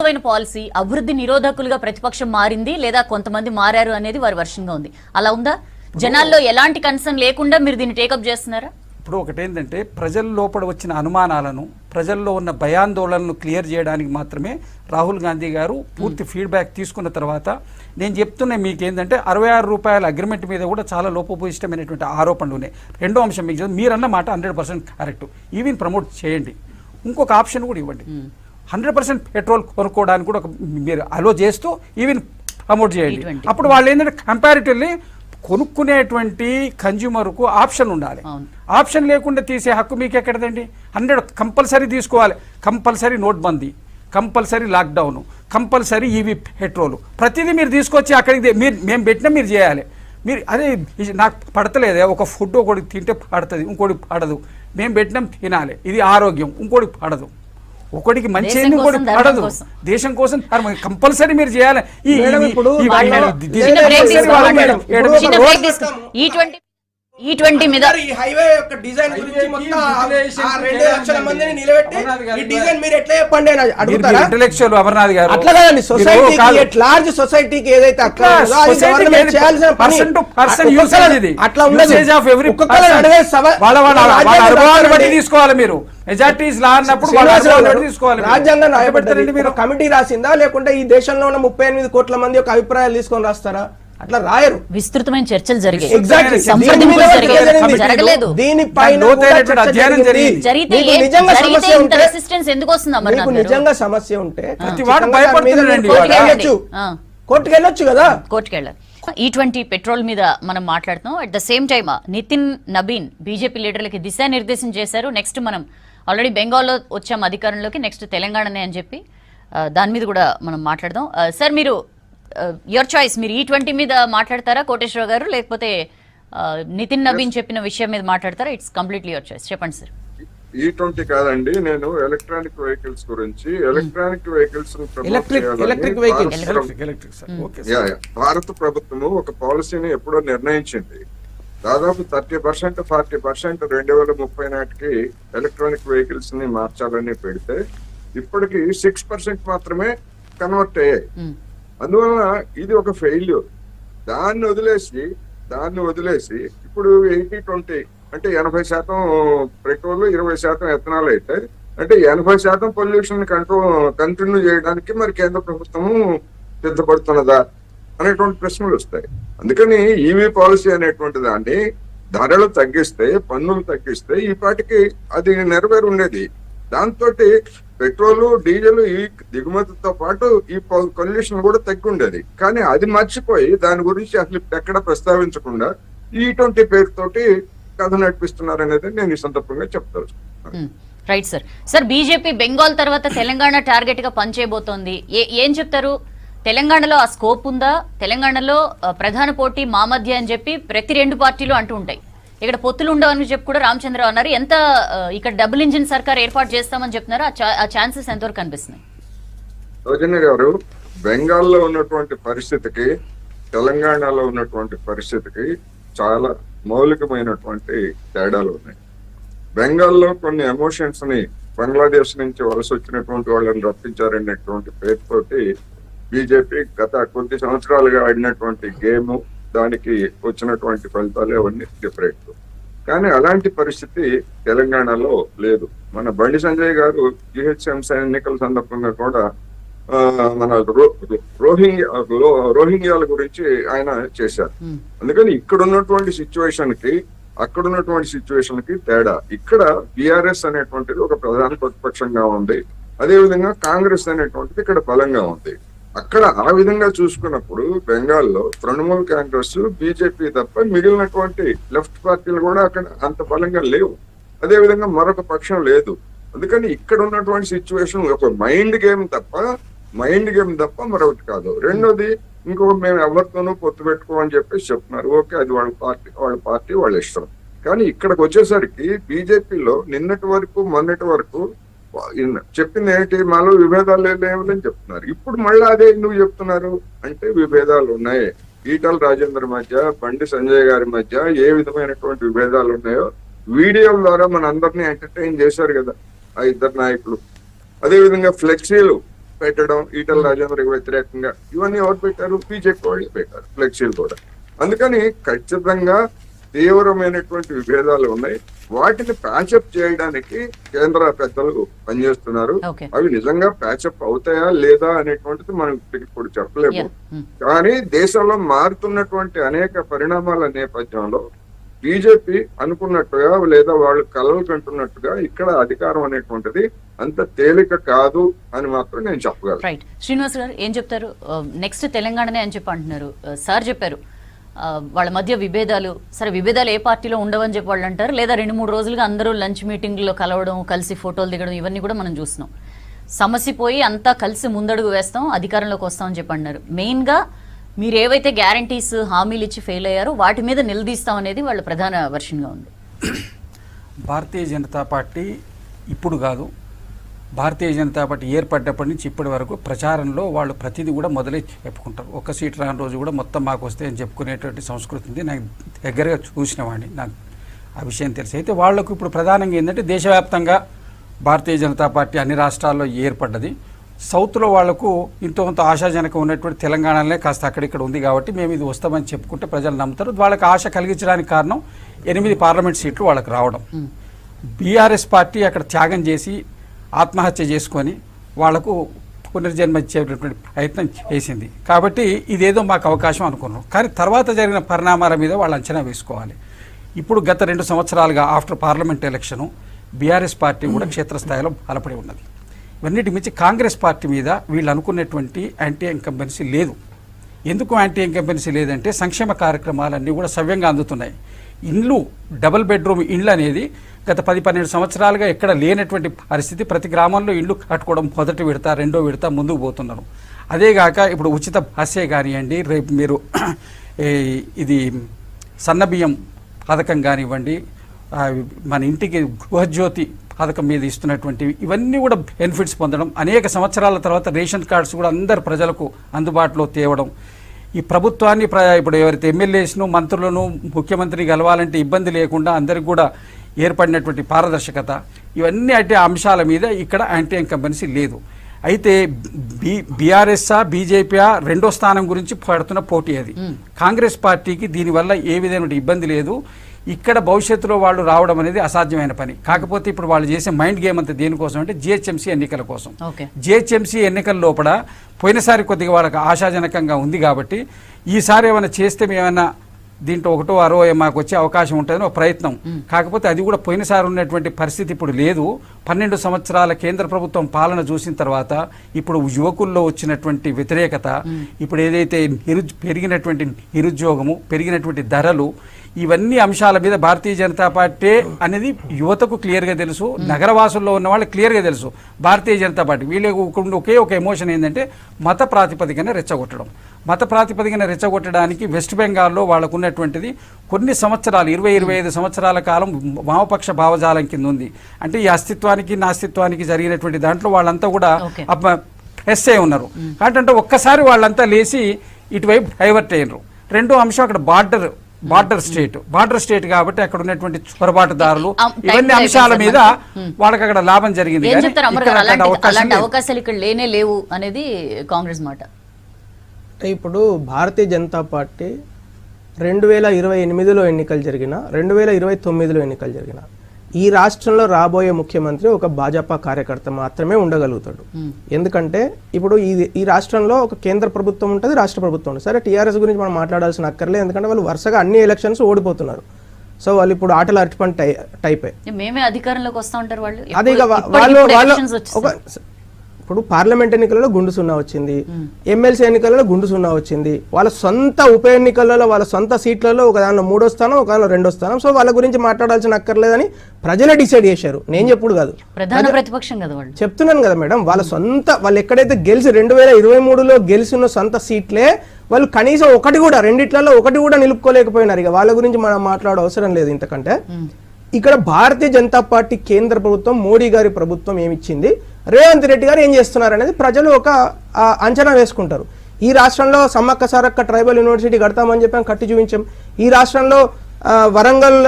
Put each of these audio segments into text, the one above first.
Policy అభివృద్ధి నిరోధకులుగా ప్రతిపక్షం మారింది లేదా కొంతమంది మారారు అనేది వారి వర్షంగా ఉంది. అలా ఉందా? జనాల్లో ఎలాంటి కన్సర్న్ లేకుండా మీరు దీన్ని టేకప్ చేస్తున్నారా? ఇప్పుడు ఒకటేంటంటే ప్రజల లోపల వచ్చిన అనుమానాలను, ప్రజల్లో ఉన్న భయాందోళనను క్లియర్ చేయడానికి మాత్రమే రాహుల్ గాంధీ గారు పూర్తి ఫీడ్బ్యాక్ తీసుకున్న తర్వాత నేను చెప్తున్నా మీకు ఏంటంటే 66 రూపాయల అగ్రిమెంట్ మీద కూడా చాలా లోపభూయిష్టమైనటువంటి ఆరోపణలు ఉన్నాయి. రెండో అంశం మీకు మీరన్న మాట 100% కరెక్ట్. ఈవెన్ ప్రమోట్ చేయండి, ఇంకొక ఆప్షన్ కూడా ఇవ్వండి. 100% పెట్రోల్ కొనుక్కోవడానికి కూడా మీరు అలో చేస్తూ ఈవెన్ ప్రమోట్ చేయండి. అప్పుడు వాళ్ళు ఏంటంటే కంపారిటివ్లీ కొనుక్కునేటువంటి కన్జ్యూమర్కు ఆప్షన్ ఉండాలి. ఆప్షన్ లేకుండా తీసే హక్కు మీకు ఎక్కడదండి? 100 కంపల్సరీ తీసుకోవాలి. కంపల్సరీ నోట్బందీ, compulsory lockdown, compulsory EV petrol, ప్రతిదీ మీరు తీసుకొచ్చి అక్కడికి మేము పెట్టినా మీరు చేయాలి. మీరు అదే నాకు పడతలేదే, ఒక ఫుడ్ ఒకటి తింటే పడుతుంది, ఇంకోటి పడదు, మేము పెట్టినాం తినాలి, ఇది ఆరోగ్యం, ఇంకోటి పడదు, ఒకటికి మంచి ఇంకోటి పడదు, దేశం కోసం కంపల్సరీ మీరు చేయాలి. ఈ20 మీద ఈ హైవే యొక్క డిజైన్ గురించి మొత్తం 2 లక్షల మందిని నిలబెట్టి ఈ డిజైన్ మీరు ఎట్లా చెప్పండి అని అడుగుతారా? ఇంటెలెక్చువల్ అమర్నాథ్ గారు అట్లా కాదండి, సొసైటీకి ఎట్ లార్జ్ సొసైటీకి ఏదైతే అట్లా గవర్నమెంట్ చేయాల్సిన పని అట్లా ఉండదు. ఒక్కొక్కరు అడిగే అనుభవాన్ని బట్టి తీసుకోవాలి. మీరు మెజారిటీస్ లా అన్నప్పుడు తీసుకోవాలి. రాజ్యాంగం రాయబడ్డది మీరు కమిటీ రాసిందా, లేకుంటే ఈ దేశంలో ఉన్న 38 కోట్ల మంది యొక్క అభిప్రాయాలు తీసుకొని రాస్తారా? అట్లా రాయరు. విస్తృతమైన చర్చలు జరిగాయి. నిజంగా సమస్య ఉంటే కోర్టుకు వెళ్ళొచ్చు కదా. కోర్టుకు వెళ్ళాలి. ఈ20 పెట్రోల్ మీద మనం మాట్లాడుతున్నాం. At the same time Nitin Nabin BJP లీడర్లకి దిశానిర్దేశం చేశారు. నెక్స్ట్ మనం ఆల్రెడీ బెంగాల్లో వచ్చాం అధికారంలోకి, నెక్స్ట్ తెలంగాణనే అని చెప్పి దాని మీద కూడా మనం మాట్లాడదాం. సార్ మీరు యువర్ చాయిస్, మీరు ఈ20 మీద మాట్లాడతారా కోటేశ్వర గారు, లేకపోతే నితిన్ నబీన్ చెప్పిన విషయం మీద మాట్లాడతారా? It's completely your choice. చెప్పండి సార్. ఈ20 కాదండి, నేను ఎలక్ట్రానిక్ వెహికల్స్ గురించి, ఎలక్ట్రానిక్ వెహికల్స్ భారత ప్రభుత్వము ఒక పాలసీని ఎప్పుడో నిర్ణయించింది. దాదాపు 30%, 40% 2030 నాటికి ఎలక్ట్రానిక్ వెహికల్స్ ని మార్చాలని పెడితే ఇప్పటికి 6% మాత్రమే కన్వర్ట్ అయ్యాయి. అందువలన ఇది ఒక ఫెయిల్యూర్. దాన్ని వదిలేసి ఇప్పుడు 80-20 అంటే 80% పెట్రోల్, 20% ఎథనాల్ అయితే అంటే 80% పొల్యూషన్ కంటిన్యూ చేయడానికి మరి కేంద్ర ప్రభుత్వము సిద్ధపడుతున్నదా అనేటువంటి ప్రశ్నలు వస్తాయి. అందుకని ఈవీ పాలసీ అనేటువంటి దాన్ని ధరలు తగ్గిస్తే, పన్నులు తగ్గిస్తే ఈ పాటికి అది నెరవేరు ఉండేది. దాంతో పెట్రోల్, డీజిల్ ఈ దిగుమతితో పాటు ఈ పొల్యూషన్ కూడా తగ్గి ఉండేది. కానీ అది మర్చిపోయి దాని గురించి అసలు ఎక్కడ ప్రస్తావించకుండా ఈ20 పేరుతోటి కథ నడిపిస్తున్నారు అనేది నేను ఈ సందర్భంగా చెప్తాను. Right sir. Sir BJP Bengal తర్వాత తెలంగాణ టార్గెట్ గా పనిచేయబోతోంది. ఏం చెప్తారు? తెలంగాణలో ఆ స్కోప్ ఉందా? తెలంగాణలో ప్రధాన పోటీ మా మధ్య అని చెప్పి ప్రతి 2 పార్టీలు అంటూ ఉంటాయి. ఇక్కడ పొత్తులు ఉండవని చెప్పి కూడా రామచంద్రరావు అన్నారు. ఎంత ఇక్కడ డబుల్ ఇంజిన్ సర్కార్ ఏర్పాటు చేస్తామని చెప్తున్నారు, ఆ ఛాన్సెస్ ఎంతవరకు కనిపిస్తున్నాయి? సౌజన్య గారు, బెంగాల్లో ఉన్నటువంటి పరిస్థితికి తెలంగాణలో ఉన్నటువంటి పరిస్థితికి చాలా మౌలికమైనటువంటి తేడాలు ఉన్నాయి. బెంగాల్లో కొన్ని ఎమోషన్స్ ని బంగ్లాదేశ్ నుంచి వలస వచ్చినటువంటి వాళ్ళని రప్పించారనేటువంటి పేరుతోటి బీజేపీ గత కొద్ది సంవత్సరాలుగా ఆడినటువంటి గేమ్, దానికి వచ్చినటువంటి ఫలితాలు అవన్నీ డిఫరెంట్. కానీ అలాంటి పరిస్థితి తెలంగాణలో లేదు. మన బండి సంజయ్ గారు జిహెచ్ఎంసీ ఎన్నికల సందర్భంగా కూడా మన రోహింగ్యాల గురించి ఆయన చేశారు. అందుకని ఇక్కడ ఉన్నటువంటి సిచ్యువేషన్ కి అక్కడ ఉన్నటువంటి సిచ్యువేషన్ కి తేడా. ఇక్కడ బీఆర్ఎస్ అనేటువంటిది ఒక ప్రధాన ప్రతిపక్షంగా ఉంది, అదేవిధంగా కాంగ్రెస్ అనేటువంటిది ఇక్కడ బలంగా ఉంది. అక్కడ ఆ విధంగా చూసుకున్నప్పుడు బెంగాల్లో తృణమూల్ కాంగ్రెస్, బీజేపీ తప్ప మిగిలినటువంటి లెఫ్ట్ పార్టీలు కూడా అక్కడ అంత బలంగా లేవు. అదే విధంగా మరొక పక్షం లేదు. అందుకని ఇక్కడ ఉన్నటువంటి సిచ్యువేషన్ ఒక మైండ్ గేమ్ తప్ప మరొకటి కాదు. రెండోది, ఇంకొక మేము ఎవరితోనూ పొత్తు పెట్టుకోమని చెప్పేసి చెప్తున్నారు. ఓకే, అది వాళ్ళ పార్టీ వాళ్ళ ఇష్టం. కానీ ఇక్కడికి వచ్చేసరికి బీజేపీలో మొన్నటి వరకు చెప్పింది ఏంటి, మాలో విభేదాలు లేవని చెప్తున్నారు. ఇప్పుడు మళ్ళీ అదే ఎందుకు చెప్తున్నారు అంటే విభేదాలు ఉన్నాయి. ఈటల రాజేందర్ మధ్య, బండి సంజయ్ గారి మధ్య ఏ విధమైనటువంటి విభేదాలు ఉన్నాయో వీడియోల ద్వారా మన అందరినీ ఎంటర్టైన్ చేశారు కదా ఆ ఇద్దరు నాయకులు. అదేవిధంగా ఫ్లెక్సీలు పెట్టడం, ఈటల రాజేంద్రకి వ్యతిరేకంగా ఇవన్నీ ఎవరు పెట్టారు? బీజేపీ వాళ్ళు పెట్టారు ఫ్లెక్సీలు కూడా. అందుకని ఖచ్చితంగా తీవ్రమైనటువంటి విభేదాలు ఉన్నాయి. వాటిని ప్యాచప్ చేయడానికి కేంద్ర పెద్దలు పనిచేస్తున్నారు. అవి నిజంగా ప్యాచప్ అవుతాయా లేదా అనేటువంటిది మనం ఇప్పుడు చెప్పలేము. కానీ దేశంలో మారుతున్నటువంటి అనేక పరిణామాల నేపథ్యంలో బీజేపీ అనుకున్నట్టుగా లేదా వాళ్ళు కలలు కంటున్నట్టుగా ఇక్కడ అధికారం అనేటువంటిది అంత తేలిక కాదు అని మాత్రం నేను చెప్పగలను. రైట్. శ్రీనివాస్ గారు ఏం చెప్తారు? నెక్స్ట్ తెలంగాణనే అని చెప్పి అంటున్నారు. సార్ చెప్పారు వాళ్ళ మధ్య విభేదాలు, సరే విభేదాలు ఏ పార్టీలో ఉండవని చెప్పి వాళ్ళు అంటారు, లేదా 2-3 రోజులుగా అందరూ లంచ్ మీటింగ్లో కలవడం, కలిసి ఫోటోలు దిగడం, ఇవన్నీ కూడా మనం చూస్తున్నాం. సమస్య పోయి అంతా కలిసి ముందడుగు వేస్తాం, అధికారంలోకి వస్తామని చెప్పి అన్నారు. మెయిన్గా మీరు ఏవైతే గ్యారంటీస్ హామీలు ఇచ్చి ఫెయిల్ అయ్యారో వాటి మీద నిలదీస్తాం అనేది వాళ్ళ ప్రధాన వర్షన్గా ఉంది. భారతీయ జనతా పార్టీ ఇప్పుడు కాదు, భారతీయ జనతా పార్టీ ఏర్పడ్డప్పటి నుంచి ఇప్పటి వరకు ప్రచారంలో వాళ్ళు ప్రతిదీ కూడా మొదలై చెప్పుకుంటారు. ఒక్క సీట్ రాని రోజు కూడా మొత్తం మాకు వస్తే అని చెప్పుకునేటువంటి సంస్కృతి ఉంది. నాకు దగ్గరగా చూసిన వాడిని, నాకు ఆ విషయం తెలిసి. అయితే వాళ్లకు ఇప్పుడు ప్రధానంగా ఏంటంటే దేశవ్యాప్తంగా భారతీయ జనతా పార్టీ అన్ని రాష్ట్రాల్లో ఏర్పడ్డది. సౌత్లో వాళ్లకు ఇంతో కొంత ఆశాజనకం ఉన్నటువంటి తెలంగాణలోనే కాస్త అక్కడిక్కడ ఉంది కాబట్టి మేము ఇది వస్తామని చెప్పుకుంటే ప్రజలు నమ్ముతారు. వాళ్ళకి ఆశ కలిగించడానికి కారణం 8 పార్లమెంట్ సీట్లు వాళ్ళకి రావడం. బీఆర్ఎస్ పార్టీ అక్కడ త్యాగం చేసి ఆత్మహత్య చేసుకొని వాళ్లకు పునర్జన్మ ఇచ్చేటటువంటి ప్రయత్నం చేసింది. కాబట్టి ఇదేదో మాకు అవకాశం అనుకున్నాం. కానీ తర్వాత జరిగిన పరిణామాల మీద వాళ్ళు అంచనా వేసుకోవాలి. ఇప్పుడు గత 2 సంవత్సరాలుగా after parliament election BRS party కూడా క్షేత్రస్థాయిలో బలపడి ఉన్నది. ఇవన్నిటి మించి కాంగ్రెస్ పార్టీ మీద వీళ్ళు అనుకున్నటువంటి యాంటీ ఇన్కంబెన్సీ లేదు. ఎందుకు యాంటీ ఇన్కంబెన్సీ లేదంటే సంక్షేమ కార్యక్రమాలన్నీ కూడా సవ్యంగా అందుతున్నాయి. ఇండ్లు, డబుల్ బెడ్రూమ్ ఇండ్లు అనేది గత 10-12 సంవత్సరాలుగా ఎక్కడ లేనటువంటి పరిస్థితి. ప్రతి గ్రామంలో ఇల్లు కట్టుకోవడం మొదటి విడత, రెండో విడత ముందుకు పోతున్నారు. అదేగాక ఇప్పుడు ఉచిత బస్సే కానివ్వండి, రేపు మీరు ఇది సన్నబియ్యం పథకం కానివ్వండి, మన ఇంటికి గృహజ్యోతి పథకం మీద ఇస్తున్నటువంటివి, ఇవన్నీ కూడా బెనిఫిట్స్ పొందడం, అనేక సంవత్సరాల తర్వాత రేషన్ కార్డ్స్ కూడా అందరు ప్రజలకు అందుబాటులో తేవడం, ఈ ప్రభుత్వాన్ని ఇప్పుడు ఎవరైతే ఎమ్మెల్యేస్ను, మంత్రులను, ముఖ్యమంత్రిని కలవాలంటే ఇబ్బంది లేకుండా అందరికి కూడా ఏర్పడినటువంటి పారదర్శకత, ఇవన్నీ అంటే అంశాల మీద ఇక్కడ యాంటీ ఇన్కంబెన్సీ లేదు. అయితే బీఆర్ఎస్ఆ బీజేపీ రెండో స్థానం గురించి పడుతున్న పోటీ అది. కాంగ్రెస్ పార్టీకి దీనివల్ల ఏ విధమైన ఇబ్బంది లేదు. ఇక్కడ భవిష్యత్తులో వాళ్ళు రావడం అనేది అసాధ్యమైన పని. కాకపోతే ఇప్పుడు వాళ్ళు చేసే మైండ్ గేమ్ అంతా దేనికోసం అంటే జిహెచ్ఎంసీ ఎన్నికల కోసం. జిహెచ్ఎంసీ ఎన్నికల లోపల పోయినసారి కొద్దిగా వాళ్ళకి ఆశాజనకంగా ఉంది కాబట్టి ఈసారి ఏమైనా చేస్తే ఏమైనా దీంట్లో 1 6 మాకు వచ్చే అవకాశం ఉంటుందని ఒక ప్రయత్నం. కాకపోతే అది కూడా పోయినసారి ఉన్నటువంటి పరిస్థితి ఇప్పుడు లేదు. 12 సంవత్సరాల కేంద్ర ప్రభుత్వం పాలన చూసిన తర్వాత ఇప్పుడు యువకుల్లో వచ్చినటువంటి వ్యతిరేకత, ఇప్పుడు ఏదైతే పెరిగినటువంటి నిరుద్యోగము, పెరిగినటువంటి ధరలు, ఇవన్నీ అంశాల మీద భారతీయ జనతా పార్టీ అనేది యువతకు క్లియర్గా తెలుసు, నగరవాసుల్లో ఉన్న వాళ్ళకి క్లియర్గా తెలుసు. భారతీయ జనతా పార్టీ వీళ్ళకి ఒకే ఒక ఎమోషన్ ఏంటంటే మత ప్రాతిపదికన రెచ్చగొట్టడం. మత ప్రాతిపదికన రెచ్చగొట్టడానికి వెస్ట్ బెంగాల్లో వాళ్ళకు ఉన్నటువంటిది కొన్ని సంవత్సరాలు 20-25 సంవత్సరాల కాలం వామపక్ష భావజాలం కింద ఉంది. అంటే ఈ అస్తిత్వానికి నాస్తిత్వానికి జరిగినటువంటి దాంట్లో వాళ్ళంతా కూడా ప్రెస్ అయి ఉన్నారు. కాబట్టి ఒక్కసారి వాళ్ళంతా లేచి ఇటువైపు డైవర్ట్ అయ్యారు. రెండో అంశం అక్కడ బార్డర్ స్టేట్ కాబట్టి అక్కడ ఉన్నటువంటి చొరబాటుదారులు, ఇవన్నీ అంశాల మీద వాళ్ళకి అక్కడ లాభం జరిగింది. అలాంటి అవకాశాలు ఇక్కడ లేనే లేవు అనేది కాంగ్రెస్ మాట. ఇప్పుడు భారతీయ జనతా పార్టీ 2028లో ఎన్నికలు జరిగిన, 2029లో ఎన్నికలు జరిగిన, ఈ రాష్ట్రంలో రాబోయే ముఖ్యమంత్రి ఒక భాజపా కార్యకర్త మాత్రమే ఉండగలుగుతాడు. ఎందుకంటే ఇప్పుడు ఈ రాష్ట్రంలో ఒక కేంద్ర ప్రభుత్వం ఉంటుంది, రాష్ట్ర ప్రభుత్వం ఉంటుంది. సరే, టీఆర్ఎస్ గురించి మనం మాట్లాడాల్సిన అక్కర్లేదు, ఎందుకంటే వాళ్ళు వరుసగా అన్ని ఎలక్షన్స్ ఓడిపోతున్నారు. సో వాళ్ళు ఇప్పుడు ఆటలు అరటిపండి టైపే. మేమే అధికారంలోకి వస్తూ ఉంటారు వాళ్ళు. అదే ఇప్పుడు పార్లమెంట్ ఎన్నికలలో గుండు సున్నా వచ్చింది, ఎమ్మెల్సీ ఎన్నికలలో గుండు సున్నా వచ్చింది. వాళ్ళ సొంత ఉప ఎన్నికలలో వాళ్ళ సొంత సీట్లలో ఒక దానిలో 3వ స్థానం, ఒక దానిలో 2వ స్థానం. సో వాళ్ళ గురించి మాట్లాడాల్సిన అక్కర్లేదని ప్రజలే డిసైడ్ చేశారు. నేను చెప్పుడు కాదు, ప్రధాన ప్రతిపక్షం కదా వాళ్ళు. చెప్తున్నాను కదా మేడం, వాళ్ళు ఎక్కడైతే గెలిచి 2023లో గెలిచిన సొంత సీట్లే వాళ్ళు కనీసం రెండిట్లలో ఒకటి కూడా నిలుపుకోలేకపోయినారు. ఇక వాళ్ళ గురించి మనం మాట్లాడే అవసరం లేదు ఇంతకంటే. ఇక్కడ భారతీయ జనతా పార్టీ కేంద్ర ప్రభుత్వం, మోడీ గారి ప్రభుత్వం ఏమిచ్చింది, రేవంత్ రెడ్డి గారు ఏం చేస్తున్నారు అనేది ప్రజలు ఒక అంచనా వేసుకుంటారు. ఈ రాష్ట్రంలో సమ్మక్క సారక్క ట్రైబల్ యూనివర్సిటీ కడతామని చెప్పాం, కట్టి చూపించాం. ఈ రాష్ట్రంలో Warangal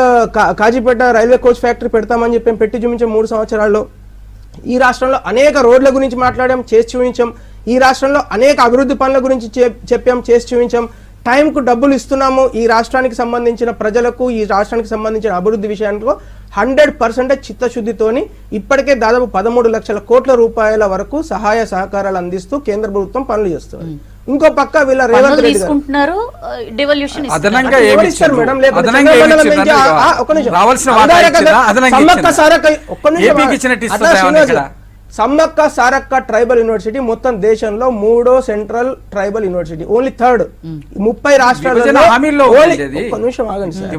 Kazipet railway coach factory పెడతామని చెప్పాం, పెట్టి చూపించాం 3 సంవత్సరాల్లో. ఈ రాష్ట్రంలో అనేక రోడ్ల గురించి మాట్లాడాం, చేసి చూపించాం. ఈ రాష్ట్రంలో అనేక అభివృద్ధి పనుల గురించి చెప్పాం, చేసి చూపించాం. టైంకు డబ్బులు ఇస్తున్నాము. ఈ రాష్ట్రానికి సంబంధించిన ప్రజలకు, ఈ రాష్ట్రానికి సంబంధించిన అభివృద్ధి విషయానికి 100% చిత్తశుద్ధితోని ఇప్పటికే దాదాపు 13 లక్షల కోట్ల రూపాయల వరకు సహాయ సహకారాలు అందిస్తూ కేంద్ర ప్రభుత్వం పనులు చేస్తుంది. ఇంకో పక్క వీళ్ళ రేవంత్ రెడ్డి తీసుకుంటున్నారు, devolution ఇస్తున్నారు. అదనంగా ఎవరు ఇస్తారు మేడం? లేకపోతే చంద్రబాబు నుంచి ఒక్క నిమిషం. సమ్మక్క సారక్క ఒక్క నిమిషం. సమ్మక్క సారక్క ట్రైబల్ యూనివర్సిటీ మొత్తం దేశంలో 3వ central tribal university, only 3rd. 30 రాష్ట్రాలలో. ఒక్క నిమిషం ఆగండి సార్, ఒక్క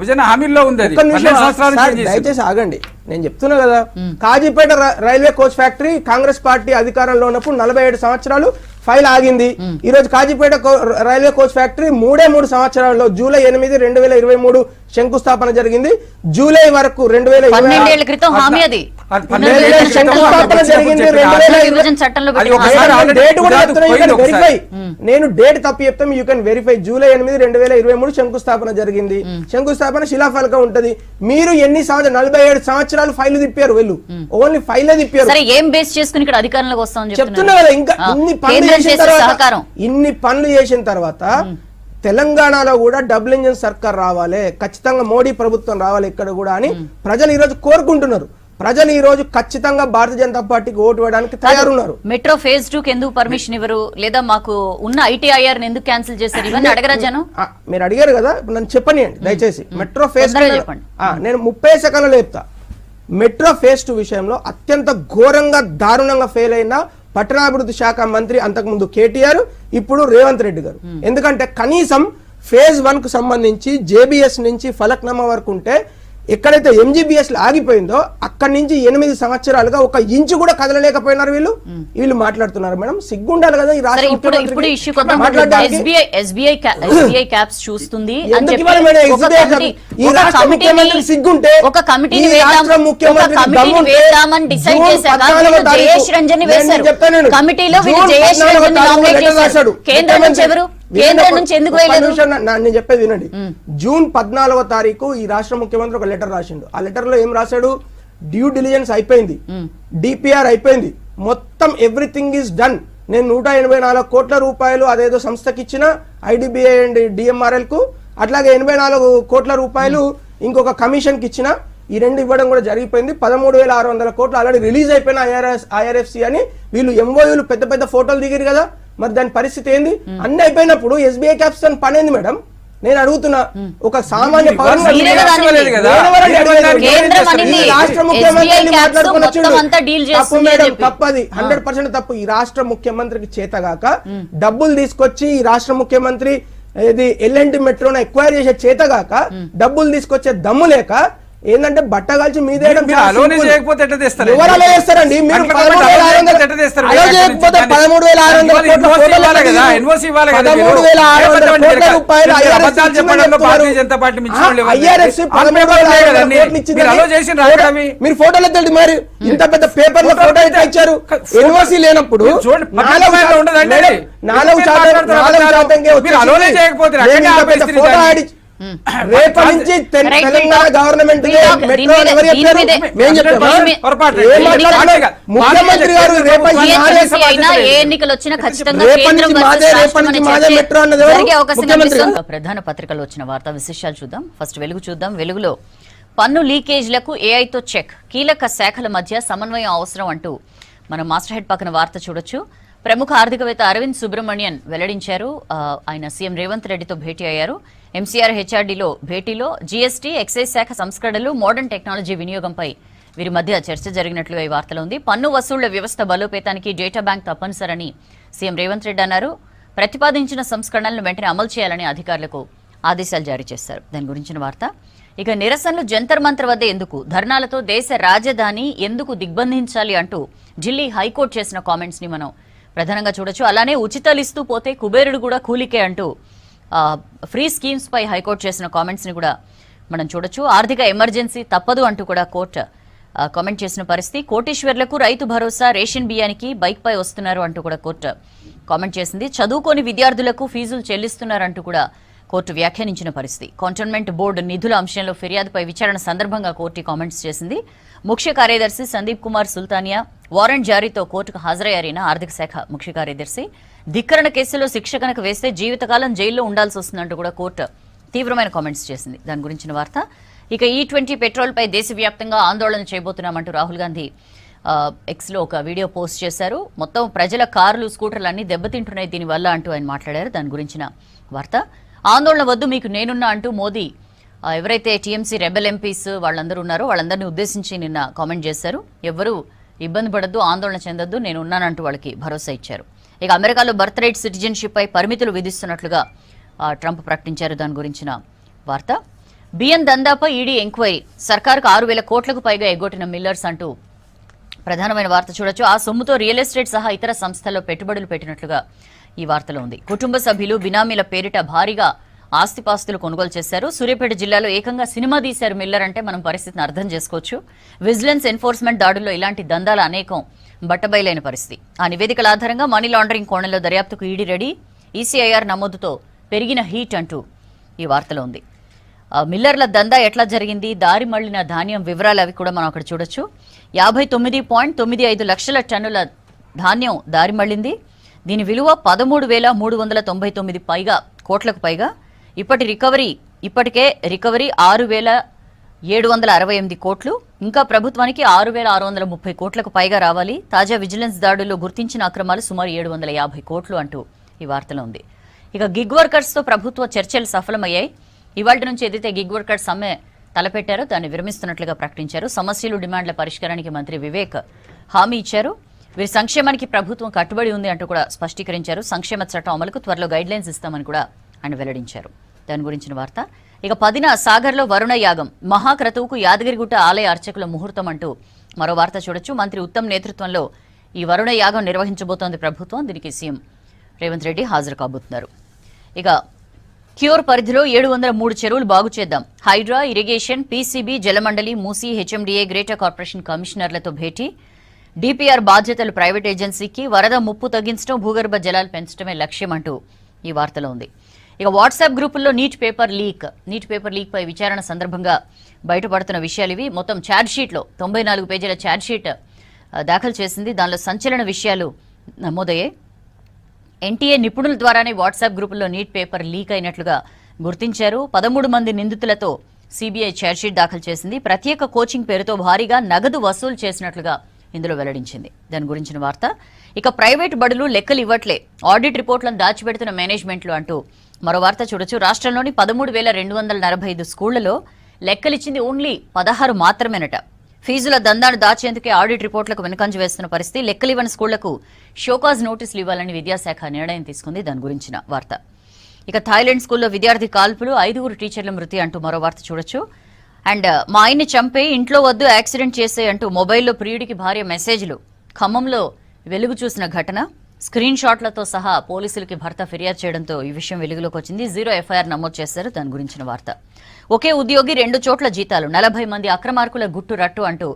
నిమిషం సార్, దయచేసి ఆగండి. నేను చెప్తున్నా కదా, Kazipet railway coach factory Congress party అధికారంలో ఉన్నప్పుడు 47 సంవత్సరాలు ఫైల్ ఆగింది. ఈ రోజు కాజీపేట రైల్వే కోచ్ ఫ్యాక్టరీ 3 సంవత్సరాల్లో జూలై 8, 2023 శంకుస్థాపన జరిగింది. జూలై వరకు 12 క్రితం హామీ అది శంకుస్థాపన జరిగింది. నేను డేట్ తప్పు చెప్తాను, యూ కెన్ వెరిఫై. జూలై 8, 2023 శంకుస్థాపన జరిగింది. శంకుస్థాపన శిలాఫలకం ఉంటది. మీరు ఎన్ని సంవత్సరాలు? 47 సంవత్సరాలు ఫైల్ తిప్పారు. వీళ్ళు ఓన్లీ ఫైల్ తిప్పారు. ఏం బేస్ చేసుకుని ఇక్కడ అధికారంలోకి వస్తామని చెప్తున్నా కదా. ఇంకా ఇన్ని పనులు చేసిన తర్వాత తెలంగాణలో కూడా డబుల్ ఇంజిన్ సర్కార్ రావాలి, ఖచ్చితంగా మోడీ ప్రభుత్వం రావాలి ఇక్కడ కూడా అని ప్రజలు ఈ రోజు కోరుకుంటున్నారు. ప్రజలు ఈ రోజు ఖచ్చితంగా భారతీయ జనతా పార్టీకి ఓటు వేయడానికి తయారున్నారు. మెట్రో ఫేజ్ 2 కి ఎందుకు పర్మిషన్ ఇవ్వరు, లేదా మాకు ఉన్న ITIR ఎందుకు క్యాన్సిల్ చేశారు, ఇవన్నీ అడగరా జనం? మీరు అడిగారు కదా, ఇప్పుడు నన్ను చెప్పనియండి దయచేసి. మెట్రో ఫేజ్ చెప్పండి. నేను 30 సెకండ్లలో చెప్తా. మెట్రో ఫేజ్ 2 విషయంలో అత్యంత ఘోరంగా దారుణంగా ఫెయిల్ అయిన పట్టణాభివృద్ధి శాఖ మంత్రి అంతకుముందు కేటీఆర్, ఇప్పుడు రేవంత్ రెడ్డి గారు. ఎందుకంటే కనీసం ఫేజ్ 1 కు సంబంధించి JBS నుంచి ఫలక్నామా వరకు ఉంటే ఎక్కడైతే MGBS ఆగిపోయిందో అక్కడి నుంచి 8 సంవత్సరాలుగా 1 ఇంచు కూడా కదలలేకపోయినారు వీళ్ళు. వీళ్ళు మాట్లాడుతున్నారు మేడం, సిగ్గుండాలి కదా ఈ రాష్ట్ర SBI క్యాప్స్ చూస్తుంది. ఈ రాష్ట్ర ముఖ్యమంత్రి సిగ్గుంటే ఒక కమిటీని వేద్దామని డిసైడ్ చేశాక జయేష్ రంజన్ వేశారు. కమిటీలో జయేష్ రంజన్ నామినేట్ చేశారు. కేంద్రం నుంచి ఎవరు? కేంద్రం నుంచి ఎందుకు వేయలేదు? నేను చెప్పేది వినండి. జూన్ 14వ తారీఖు ఈ రాష్ట్ర ముఖ్యమంత్రి ఒక లెటర్ రాసిండు. ఆ లెటర్ లో ఏం రాశాడు? డ్యూ డిలిజెన్స్ అయిపోయింది, DPR అయిపోయింది, మొత్తం ఎవ్రీథింగ్ ఈస్ డన్. నేను 184 కోట్ల రూపాయలు అదేదో సంస్థకి ఇచ్చిన IDBI అండ్ DMRL కు, అట్లాగే 84 కోట్ల రూపాయలు ఇంకొక కమిషన్ కి ఇచ్చిన. ఈ 2 ఇవ్వడం కూడా జరిగిపోయింది. 13,600 కోట్లు ఆల్రెడీ రిలీజ్ అయిపోయిన IRFC అని వీళ్ళు MOUలు పెద్ద పెద్ద ఫోటోలు దిగారు కదా. మరి దాని పరిస్థితి ఏంది? అన్ని అయిపోయినప్పుడు SBI క్యాప్స్ పనేంది మేడం? నేను అడుగుతున్నా. ఒక సామాన్య రాష్ట్ర ముఖ్యమంత్రి తప్పది, 100% తప్పు. ఈ రాష్ట్ర ముఖ్యమంత్రికి చేతగాక డబ్బులు తీసుకొచ్చి ఈ రాష్ట్ర ముఖ్యమంత్రి ఇది L&T మెట్రోను ఎక్వైర్ చేసే చేతగాక డబ్బులు తీసుకొచ్చే దమ్ము లేక ఏంటంటే బట్ట కాల్చి మీద ఎవరు చేస్తారండి? మీరు 13,600 ఫోటోలు ఎత్తండి. మరి ఇంత పెద్ద పేపర్ లో ఫోటో ఎట్లా ఇచ్చారు? ఎన్ఓసి లేనప్పుడు 4% ఫోటో ఆడి రేపటి నుంచి తెలంగాణ గవర్నమెంట్ ముఖ్యమంత్రి గారు ప్రధాన పత్రికలో వచ్చిన వార్తా విశేషాలు చూద్దాం. ఫస్ట్ వెలుగు చూద్దాం. వెలుగులో పన్ను లీకేజ్లకు ఏఐతో చెక్, కీలక శాఖల మధ్య సమన్వయం అవసరం అంటూ మనం మాస్టర్ హెడ్ పక్కన వార్త చూడొచ్చు. ప్రముఖ ఆర్థికవేత్త అరవింద్ సుబ్రహ్మణ్యన్ వెల్లడించారు. ఆయన సీఎం రేవంత్ రెడ్డితో భేటీ అయ్యారు. MCR HRDలో భేటీలో GST, ఎక్సైజ్ శాఖ సంస్కరణలు, మోడర్న్ టెక్నాలజీ వినియోగంపై వీరి మధ్య చర్చ జరిగినట్లుగా ఈ వార్తలో ఉంది. పన్ను వసూళ్ల వ్యవస్థ బలోపేతానికి డేటా బ్యాంక్ తప్పనిసరని సీఎం రేవంత్ రెడ్డి అన్నారు. ప్రతిపాదించిన సంస్కరణలను వెంటనే అమలు చేయాలని అధికారులకు ఆదేశాలు జారీ చేశారు. దాని గురించిన వార్త. ఇక నిరసనలు జంతర్ మంతర్ వద్ద ఎందుకు, ధర్నాలతో దేశ రాజధాని ఎందుకు దిగ్బంధించాలి అంటూ ఢిల్లీ హైకోర్టు చేసిన కామెంట్స్ ని మనం ప్రధానంగా చూడొచ్చు. అలానే ఉచితాలు ఇస్తూ పోతే కుబేరుడు కూడా కూలికే అంటూ ఫ్రీ స్కీమ్స్ పై హైకోర్టు చేసిన కామెంట్స్ ని కూడా మనం చూడొచ్చు. ఆర్థిక ఎమర్జెన్సీ తప్పదు అంటూ కూడా కోర్టు కామెంట్ చేసిన పరిస్థితి. కోటీశ్వర్లకు రైతు భరోసా, రేషన్ బియ్యానికి బైక్ పై వస్తున్నారు అంటూ కూడా కోర్టు కామెంట్ చేసింది. చదువుకోని విద్యార్థులకు ఫీజులు చెల్లిస్తున్నారంటూ కూడా కోర్టు వ్యాఖ్యానించిన పరిస్థితి. కంటోన్మెంట్ బోర్డు నిధుల అంశంలో ఫిర్యాదుపై విచారణ సందర్భంగా కోర్టు కామెంట్స్ చేసింది. ముఖ్య కార్యదర్శి సందీప్ కుమార్ సుల్తానియా వారెంట్ జారీతో కోర్టుకు హాజరయ్యారిన ఆర్థిక శాఖ ముఖ్య కార్యదర్శి. ధిక్కరణ కేసులో శిక్ష కనుక వేస్తే జీవితకాలం జైల్లో ఉండాల్సి వస్తుందంటూ కూడా కోర్టు తీవ్రమైన కామెంట్స్ చేసింది. దాని గురించిన వార్త. ఇక E20 పెట్రోల్ పై దేశవ్యాప్తంగా ఆందోళన చేయబోతున్నామంటూ రాహుల్ గాంధీ ఎక్స్లో ఒక వీడియో పోస్ట్ చేశారు. మొత్తం ప్రజల కార్లు స్కూటర్లు అన్ని దెబ్బతింటున్నాయి దీనివల్ల అంటూ ఆయన మాట్లాడారు. దాని గురించిన వార్త. ఆందోళన వద్దు మీకు నేనున్నా అంటూ మోదీ ఎవరైతే టీఎంసీ రెబెల్ ఎంపీస్ వాళ్ళందరూ ఉన్నారో వాళ్ళందరినీ ఉద్దేశించి నిన్న కామెంట్ చేశారు. ఎవరు ఇబ్బంది పడద్దు, ఆందోళన చెందొద్దు, నేను ఉన్నానంటూ వాళ్ళకి భరోసా ఇచ్చారు. ఇక అమెరికాలో బర్త్ రైట్ సిటిజన్షిప్ పై పరిమితులు విధిస్తున్నట్లుగా ట్రంప్ ప్రకటించారు. దాని గురించిన వార్త. బియ్యం దందాపై ఈడీ ఎంక్వైరీ. సర్కారుకు 6,000 కోట్లకు పైగా ఎగ్గొట్టిన మిల్లర్స్ అంటూ ప్రధానమైన వార్త చూడొచ్చు. ఆ సొమ్ముతో రియల్ ఎస్టేట్ సహా ఇతర సంస్థల్లో పెట్టుబడులు పెట్టినట్లుగా ఈ వార్తలో ఉంది. కుటుంబ సభ్యులు బినామీల పేరిట భారీగా ఆస్తిపాస్తులు కొనుగోలు చేశారు. సూర్యాపేట జిల్లాలో ఏకంగా సినిమా తీశారు మిల్లర్ అంటే మనం పరిస్థితిని అర్థం చేసుకోవచ్చు. విజిలెన్స్ ఎన్ఫోర్స్మెంట్ దాడుల్లో ఇలాంటి దందాల అనేకం బట్టబయలైన పరిస్థితి. ఆ నివేదికల ఆధారంగా మనీ లాండరింగ్ కోణంలో దర్యాప్తుకు ఈడీ రెడీ. ఈసీఐఆర్ నమోదుతో పెరిగిన హీట్ అంటూ ఈ వార్తలో ఉంది. మిల్లర్ల దందా ఎట్లా జరిగింది, దారి మళ్లిన ధాన్యం వివరాలు అవి కూడా మనం అక్కడ చూడొచ్చు. 59.95 లక్షల టన్నుల ధాన్యం దారి మళ్లింది. దీని విలువ 13,399 కోట్లకు పైగా. ఇప్పటికే రికవరీ 6,768 కోట్లు. ఇంకా ప్రభుత్వానికి 6,630 కోట్లకు పైగా రావాలి. తాజా విజిలెన్స్ దాడుల్లో గుర్తించిన అక్రమాలు సుమారు 750 కోట్లు అంటూ ఈ వార్తలో ఉంది. ఇక గిగ్ వర్కర్స్ తో ప్రభుత్వ చర్చలు సఫలమయ్యాయి. ఇవాళ నుంచి ఏదైతే గిగ్ వర్కర్స్ సమ్మె తలపెట్టారో దాన్ని విరమిస్తున్నట్లుగా ప్రకటించారు. సమస్యలు డిమాండ్ల పరిష్కారానికి మంత్రి వివేక్ హామీ ఇచ్చారు. వీరి సంక్షేమానికి ప్రభుత్వం కట్టుబడి ఉంది అంటూ కూడా స్పష్టీకరించారు. సంక్షేమ చట్టం అమలుకు త్వరలో గైడ్లైన్స్ ఇస్తామని కూడా ఆయన వెల్లడించారు. దాని గురించిన వార్త. ఇక 10న సాగర్లో వరుణ యాగం. మహాక్రతువుకు యాదగిరిగుట్ట ఆలయ అర్చకుల ముహూర్తం అంటూ మరో వార్త చూడొచ్చు. మంత్రి ఉత్తమ్ నేతృత్వంలో ఈ వరుణ యాగం నిర్వహించబోతోంది ప్రభుత్వం. దీనికి సీఎం రేవంత్ రెడ్డి హాజరు కాబోతున్నారు. ఇక క్యూర్ పరిధిలో 703 చెరువులు బాగు చేద్దాం. హైడ్రా, ఇరిగేషన్, పీసీబీ, జలమండలి, మూసీ, హెచ్ఎండిఏ, గ్రేటర్ కార్పొరేషన్ కమిషనర్లతో భేటీ. డిపిఆర్ బాధ్యతలు ప్రైవేట్ ఏజెన్సీకి. వరద ముప్పు తగ్గించడం, భూగర్భ జలాలు పెంచడమే లక్ష్యం అంటూ ఈ వార్తలో ఉంది. ఇక వాట్సాప్ గ్రూపుల్లో నీట్ పేపర్ లీక్ పై విచారణ సందర్భంగా బయటపడుతున్న విషయాలు ఇవి. మొత్తం ఛార్జ్షీట్లో 94 పేజీల ఛార్జ్షీట్ దాఖలు చేసింది. దానిలో సంచలన విషయాలు నమోదయ్యాయి. ఎన్టీఏ నిపుణుల ద్వారానే వాట్సాప్ గ్రూపుల్లో నీట్ పేపర్ లీక్ అయినట్లుగా గుర్తించారు. 13 మంది నిందితులతో సిబిఐ ఛార్జ్షీట్ దాఖలు చేసింది. ప్రత్యేక కోచింగ్ పేరుతో భారీగా నగదు వసూలు చేసినట్లుగా ఇందులో వెల్లడించింది. దాని గురించిన వార్త. ఇక ప్రైవేట్ బడులు లెక్కలు ఇవ్వట్లే, ఆడిట్ రిపోర్ట్లను దాచిపెడుతున్న మేనేజ్మెంట్లు అంటూ మరో వార్త చూడొచ్చు. రాష్ట్రంలోని 13,245 స్కూళ్లలో లెక్కలిచ్చింది ఓన్లీ 16 మాత్రమేనట. ఫీజుల దందాను దాచేందుకే ఆడిట్ రిపోర్టులకు వెనుకంజ వేస్తున్న పరిస్థితి. లెక్కలివ్వని స్కూళ్లకు షోకాజ్ నోటీసులు ఇవ్వాలని విద్యాశాఖ నిర్ణయం తీసుకుంది. దాని గురించిన వార్త. ఇక థాయిలాండ్ స్కూల్లో విద్యార్థి కాల్పులు, 5 టీచర్ల మృతి అంటూ మరో వార్త చూడొచ్చు. అండ్ మా ఆయన్ని చంపే, ఇంట్లో వద్దు, యాక్సిడెంట్ చేసే అంటూ మొబైల్లో ప్రియుడికి భార్య మెసేజ్లు. ఖమ్మంలో వెలుగు చూసిన ఘటన. స్క్రీన్ షాట్లతో సహా పోలీసులకి భర్త ఫిర్యాదు చేయడంతో ఈ విషయం వెలుగులోకి వచ్చింది. 0 ఎఫ్ఐఆర్ నమోదు చేశారు. దాని గురించిన వార్త. ఒకే ఉద్యోగి 2 చోట్ల జీతాలు, 40 మంది అక్రమార్కుల గుట్టు రట్టు అంటూ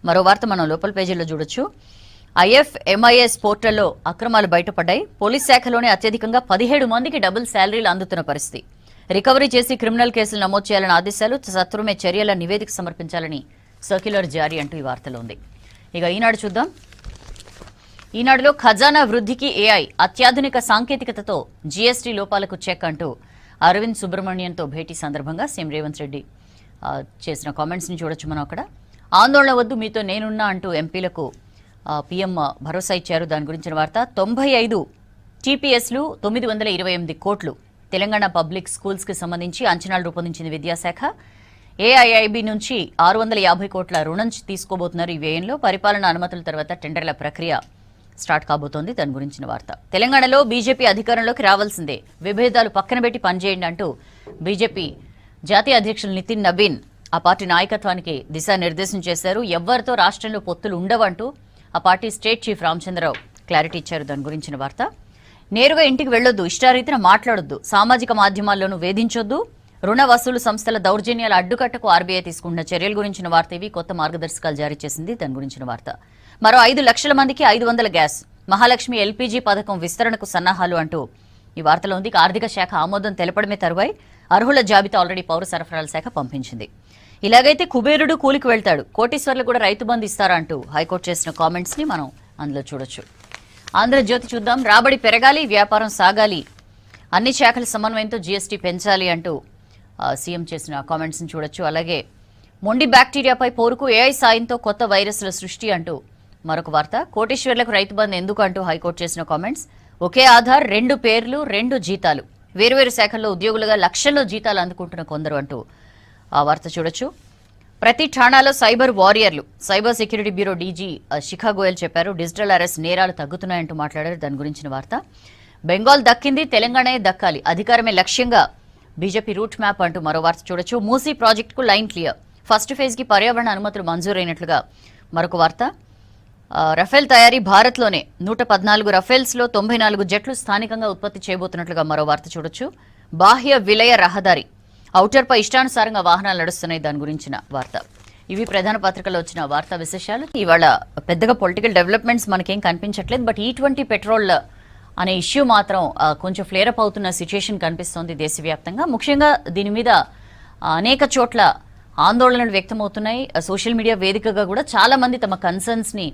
మరో వార్త మనం లోపల పేజీల్లో చూడొచ్చు. ఐఎఫ్ఎంఐఎస్ పోర్టల్లో అక్రమాలు బయటపడ్డాయి. పోలీస్ శాఖలోనే అత్యధికంగా 17 మందికి డబుల్ శాలరీలు అందుతున్న పరిస్థితి. రికవరీ చేసి క్రిమినల్ కేసులు నమోదు చేయాలని ఆదేశాలు. సత్వరమే చర్యల నివేదిక సమర్పించాలని సర్క్యులర్ జారీ అంటూ ఈ వార్తలో ఉంది. ఇక ఈనాడు చూద్దాం. ఈనాడులో ఖజానా వృద్ధికి ఏఐ, అత్యాధునిక సాంకేతికతతో జీఎస్టీ లోపాలకు చెక్ అంటూ అరవింద్ సుబ్రహ్మణ్యంతో భేటీ సందర్భంగా సీఎం రేవంత్ రెడ్డి చేసిన కామెంట్స్ ని చూడొచ్చు మనం అక్కడ. ఆందోళన వద్దు, మీతో నేనున్నా అంటూ ఎంపీలకు పీఎం భరోసా ఇచ్చారు. దాని గురించిన వార్త. 95 టీపీఎస్లు, 928 కోట్లు. తెలంగాణ పబ్లిక్ స్కూల్స్ కి సంబంధించి అంచనాలు రూపొందించింది విద్యాశాఖ. ఏఐఐబి నుంచి 650 కోట్ల రుణం తీసుకోబోతున్నారు. ఈ వ్యయంలో పరిపాలన అనుమతుల తర్వాత టెండర్ల ప్రక్రియ స్టార్ట్ కాబోతోంది. దాని గురించిన వార్త. తెలంగాణలో బీజేపీ అధికారంలోకి రావాల్సిందే, విభేదాలు పక్కన పెట్టి పనిచేయండి అంటూ బీజేపీ జాతీయ అధ్యక్షులు నితిన్ నబీన్ ఆ పార్టీ నాయకత్వానికి దిశానిర్దేశం చేశారు. ఎవ్వరితో రాష్ట్రంలో పొత్తులు ఉండవంటూ ఆ party state chief Ramachandra Rao clarity ఇచ్చారు. దాని గురించిన వార్త. నేరుగా ఇంటికి వెళ్లొద్దు, ఇష్టారీతిన మాట్లాడొద్దు, సామాజిక మాధ్యమాల్లోనూ వేధించొద్దు, రుణ వసూలు సంస్థల దౌర్జన్యాల అడ్డుకట్టకు ఆర్బీఐ తీసుకుంటున్న చర్యల గురించిన వార్త. ఇవి కొత్త మార్గదర్శకాలు జారీ చేసింది. దాని గురించిన వార్త. మరో 5 లక్షల మందికి 500 గ్యాస్, మహాలక్ష్మి ఎల్పీజీ పథకం విస్తరణకు సన్నాహాలు అంటూ ఈ వార్తలో ఉంది. ఆర్థిక శాఖ ఆమోదం తెలపడమే తరువాయి అర్హుల జాబితా ఆల్రెడీ పౌర సరఫరాల శాఖ పంపించింది. ఇలాగైతే కుబేరుడు కూలికి వెళ్తాడు, కోటీశ్వర్లు కూడా రైతు బంధు ఇస్తారా అంటూ హైకోర్టు చేసిన కామెంట్స్ ని మనం అందులో చూడొచ్చు. ఆంధ్రజ్యోతి చూద్దాం. రాబడి పెరగాలి, వ్యాపారం సాగాలి, అన్ని శాఖల సమన్వయంతో జీఎస్టీ పెంచాలి అంటూ సీఎం చేసిన కామెంట్స్ ని చూడొచ్చు. అలాగే మొండి బ్యాక్టీరియాపై పోరుకు ఏఐ సాయంతో కొత్త వైరస్ల సృష్టి అంటూ మరొక వార్త. కోటీశ్వర్లకు రైతు బంధు ఎందుకు అంటూ హైకోర్టు చేసిన కామెంట్స్. ఒకే ఆధార్, 2 పేర్లు, 2 జీతాలు, వేరువేరు శాఖల్లో ఉద్యోగులుగా లక్షల్లో జీతాలు అందుకుంటున్న కొందరు అంటూ ఆ వార్త చూడొచ్చు. ప్రతి ఠాణాలో సైబర్ వారియర్లు, cyber security bureau DG Shikha Goyal చెప్పారు. డిజిటల్ అరెస్ట్ నేరాలు తగ్గుతున్నాయంటూ మాట్లాడారు. దాని గురించిన వార్త. బెంగాల్ దక్కింది, తెలంగాణే దక్కాలి, అధికారమే లక్ష్యంగా బీజేపీ రూట్ మ్యాప్ అంటూ మరో వార్త చూడొచ్చు. మూసీ ప్రాజెక్టుకు లైన్ క్లియర్, ఫస్ట్ ఫేజ్ కి పర్యావరణ అనుమతులు మంజూరైనట్లుగా మరొక వార్త. రఫేల్ తయారీ భారత్లోనే 114 రఫేల్స్ లో 94 జెట్లు స్థానికంగా ఉత్పత్తి చేయబోతున్నట్లుగా మరో వార్త చూడొచ్చు. బాహ్య విలయ రహదారి, ఔటర్ పై ఇష్టానుసారంగా వాహనాలు నడుస్తున్నాయి, దాని గురించిన వార్త. ఇవి ప్రధాన పత్రికలో వచ్చిన వార్తా విశేషాలు. ఇవాళ పెద్దగా పొలిటికల్ డెవలప్మెంట్స్ మనకేం కనిపించట్లేదు. బట్ E20 పెట్రోల్ అనే ఇష్యూ మాత్రం కొంచెం ఫ్లేరప్ అవుతున్న సిచ్యుయేషన్ కనిపిస్తోంది దేశవ్యాప్తంగా. ముఖ్యంగా దీని మీద అనేక చోట్ల ఆందోళనలు వ్యక్తమవుతున్నాయి. సోషల్ మీడియా వేదికగా కూడా చాలా మంది తమ కన్సర్న్స్ ని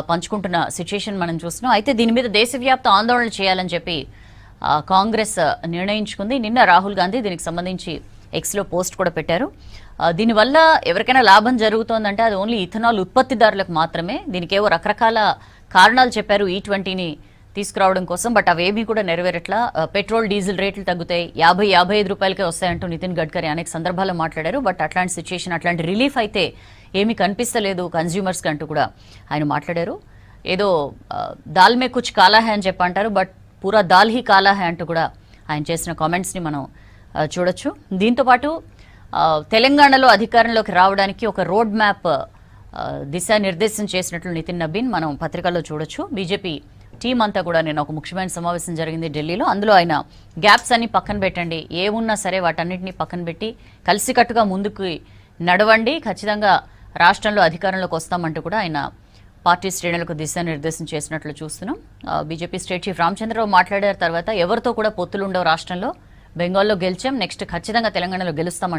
పంచుకుంటున్న సిచ్యుయేషన్ మనం చూస్తున్నాం. అయితే దీని మీద దేశవ్యాప్త ఆందోళనలు చేయాలని చెప్పి కాంగ్రెస్ నిర్ణయించుకుంది. నిన్న రాహుల్ గాంధీ దీనికి సంబంధించి ఎక్స్లో పోస్ట్ కూడా పెట్టారు. దీనివల్ల ఎవరికైనా లాభం జరుగుతోందంటే అది ఓన్లీ ఇథనాల్ ఉత్పత్తిదారులకు మాత్రమే. దీనికి ఏవో రకరకాల కారణాలు చెప్పారు E20ని తీసుకురావడం కోసం, బట్ అవేమీ కూడా నెరవేరట్లా. పెట్రోల్ డీజిల్ రేట్లు తగ్గుతాయి, 50-55 రూపాయలకే వస్తాయంటూ నితిన్ గడ్కరీ అనేక సందర్భాల్లో మాట్లాడారు. బట్ అట్లాంటి సిచ్యుయేషన్, అట్లాంటి రిలీఫ్ అయితే ఏమీ కనిపిస్తలేదు కన్జ్యూమర్స్కి అంటూ కూడా ఆయన మాట్లాడారు. ఏదో దాల్ మే కుచ్ కాలా హై అని చెప్పి అంటారు, బట్ పూరా దాల్ హీ కాలా హై అంటూ కూడా ఆయన చేసిన కామెంట్స్ని మనం చూడొచ్చు. దీంతోపాటు తెలంగాణలో అధికారంలోకి రావడానికి ఒక రోడ్ మ్యాప్ దిశానిర్దేశం చేసినట్లు నితిన్ నబీన్ మనం పత్రికల్లో చూడొచ్చు. బీజేపీ టీం అంతా కూడా నేను ఒక ముఖ్యమైన సమావేశం జరిగింది ఢిల్లీలో. అందులో ఆయన గ్యాప్స్ అన్ని పక్కన పెట్టండి, ఏమున్నా సరే వాటన్నిటిని పక్కన పెట్టి కలిసికట్టుగా ముందుకు నడవండి, ఖచ్చితంగా రాష్ట్రంలో అధికారంలోకి వస్తామంటూ కూడా ఆయన పార్టీ శ్రేణులకు దిశానిర్దేశం చేసినట్లు చూస్తున్నాం. బీజేపీ స్టేట్ చీఫ్ రామచంద్రరావు మాట్లాడారు. తర్వాత ఎవరితో కూడా పొత్తులు ఉండవు రాష్ట్రంలో, బెంగాల్లో గెలిచాం, నెక్స్ట్ ఖచ్చితంగా తెలంగాణలో గెలుస్తామంటూ